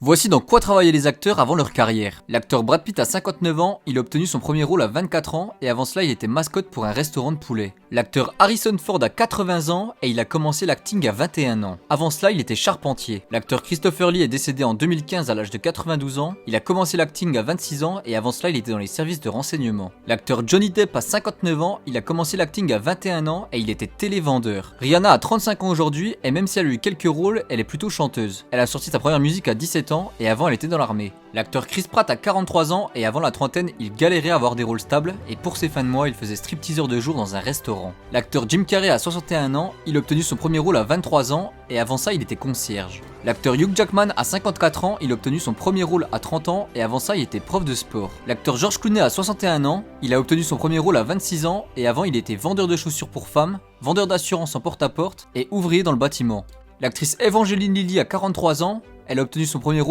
Voici dans quoi travaillaient les acteurs avant leur carrière. L'acteur Brad Pitt a 59 ans, il a obtenu son premier rôle à 24 ans et avant cela il était mascotte pour un restaurant de poulet. L'acteur Harrison Ford a 80 ans et il a commencé l'acting à 21 ans. Avant cela il était charpentier. L'acteur Christopher Lee est décédé en 2015 à l'âge de 92 ans, il a commencé l'acting à 26 ans et avant cela il était dans les services de renseignement. L'acteur Johnny Depp a 59 ans, il a commencé l'acting à 21 ans et il était télévendeur. Rihanna a 35 ans aujourd'hui et même si elle a eu quelques rôles, elle est plutôt chanteuse. Elle a sorti sa première musique à 17 ans et avant elle était dans l'armée. L'acteur Chris Pratt a 43 ans et avant la trentaine il galérait à avoir des rôles stables et pour ses fins de mois il faisait stripteaseur de jour dans un restaurant. L'acteur Jim Carrey a 61 ans, il a obtenu son premier rôle à 23 ans et avant ça il était concierge. L'acteur Hugh Jackman a 54 ans, il a obtenu son premier rôle à 30 ans et avant ça il était prof de sport. L'acteur George Clooney a 61 ans, il a obtenu son premier rôle à 26 ans et avant il était vendeur de chaussures pour femmes, vendeur d'assurance en porte-à-porte et ouvrier dans le bâtiment. L'actrice Evangeline Lilly a 43 ans, elle a obtenu son premier rôle